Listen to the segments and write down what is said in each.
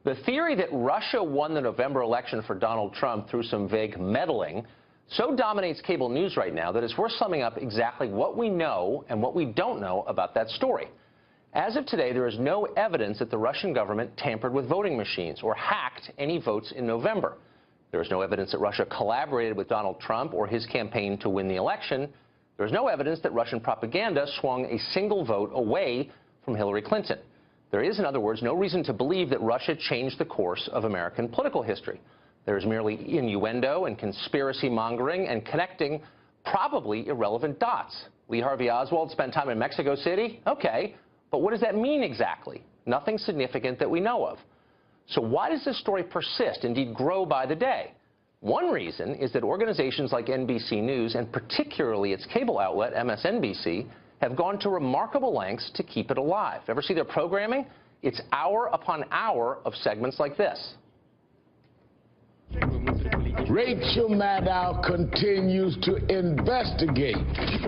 The theory that Russia won the November election for Donald Trump through some vague meddling so dominates cable news right now that it's worth summing up exactly what we know and what we don't know about that story. As of today, there is no evidence that the Russian government tampered with voting machines or hacked any votes in November. There is no evidence that Russia collaborated with Donald Trump or his campaign to win the election. There is no evidence that Russian propaganda swung a single vote away from Hillary Clinton. There is, in other words, no reason to believe that Russia changed the course of American political history. There is merely innuendo and conspiracy mongering and connecting probably irrelevant dots. Lee Harvey Oswald spent time in Mexico City? Okay, but what does that mean exactly? Nothing significant that we know of. So why does this story persist, indeed grow by the day? One reason is that organizations like NBC News, and particularly its cable outlet, MSNBC, have gone to remarkable lengths to keep it alive. Ever see their programming? It's hour upon hour of segments like this. Rachel Maddow continues to investigate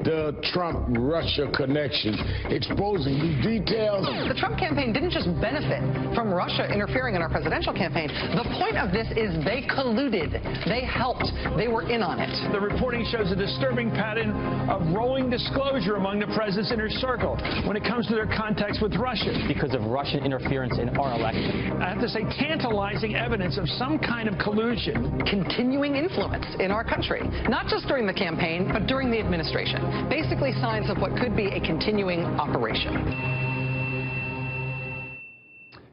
the Trump-Russia connection, exposing these details. The Trump campaign didn't just benefit from Russia interfering in our presidential campaign. The point of this is they colluded. They helped. They were in on it. The reporting shows a disturbing pattern of rolling disclosure among the president's inner circle when it comes to their contacts with Russia. Because of Russian interference in our election. I have to say, tantalizing evidence of some kind of collusion. Continuing influence in our country, not just during the campaign, but during the administration. Basically signs of what could be a continuing operation.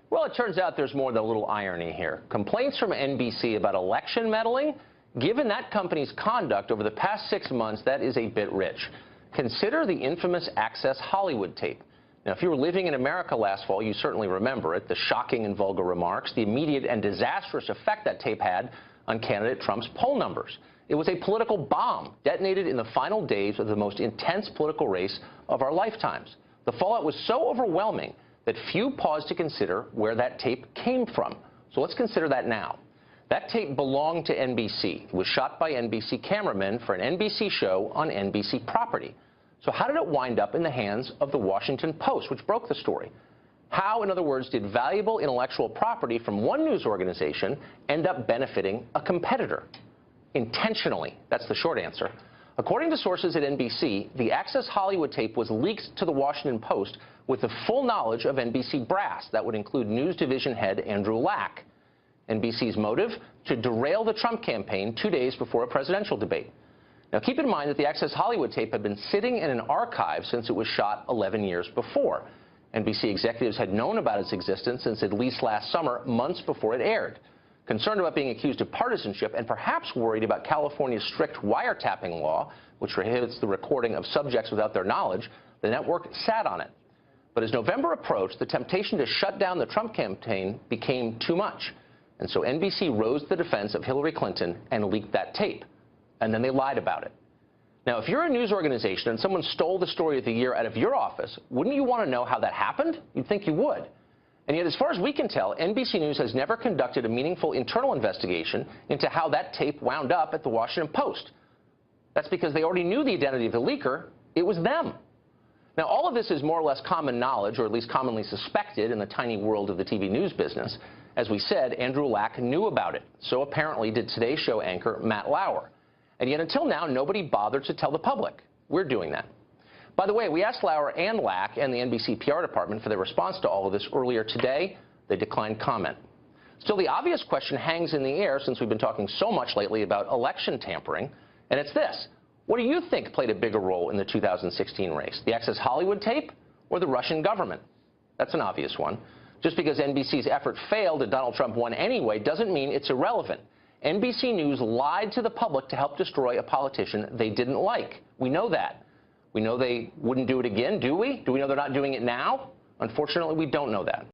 Well, it turns out there's more than a little irony here. Complaints from NBC about election meddling? Given that company's conduct over the past 6 months, that is a bit rich. Consider the infamous Access Hollywood tape. Now, if you were living in America last fall, you certainly remember it, the shocking and vulgar remarks, the immediate and disastrous effect that tape had on candidate Trump's poll numbers. It was a political bomb detonated in the final days of the most intense political race of our lifetimes. The fallout was so overwhelming that few paused to consider where that tape came from. So let's consider that now. That tape belonged to NBC. It was shot by NBC cameramen for an NBC show on NBC property. So how did it wind up in the hands of the Washington Post, which broke the story? How, in other words, did valuable intellectual property from one news organization end up benefiting a competitor? Intentionally. That's the short answer. According to sources at NBC, the Access Hollywood tape was leaked to the Washington Post with the full knowledge of NBC brass. That would include news division head Andrew Lack. NBC's motive? To derail the Trump campaign 2 days before a presidential debate. Now, keep in mind that the Access Hollywood tape had been sitting in an archive since it was shot 11 years before. NBC executives had known about its existence since at least last summer, months before it aired. Concerned about being accused of partisanship and perhaps worried about California's strict wiretapping law, which prohibits the recording of subjects without their knowledge, the network sat on it. But as November approached, the temptation to shut down the Trump campaign became too much. And so NBC rose to the defense of Hillary Clinton and leaked that tape. And then they lied about it. Now, if you're a news organization and someone stole the story of the year out of your office, wouldn't you want to know how that happened? You'd think you would. And yet, as far as we can tell, NBC News has never conducted a meaningful internal investigation into how that tape wound up at the Washington Post. That's because they already knew the identity of the leaker. It was them. Now, all of this is more or less common knowledge, or at least commonly suspected in the tiny world of the TV news business. As we said, Andrew Lack knew about it. So apparently did Today's Show anchor Matt Lauer. And yet, until now, nobody bothered to tell the public. We're doing that. By the way, we asked Lauer and Lack and the NBC PR department for their response to all of this earlier today. They declined comment. Still, the obvious question hangs in the air since we've been talking so much lately about election tampering, and it's this. What do you think played a bigger role in the 2016 race, the Access Hollywood tape or the Russian government? That's an obvious one. Just because NBC's effort failed and Donald Trump won anyway doesn't mean it's irrelevant. NBC News lied to the public to help destroy a politician they didn't like. We know that. We know they wouldn't do it again, do we? Do we know they're not doing it now? Unfortunately, we don't know that.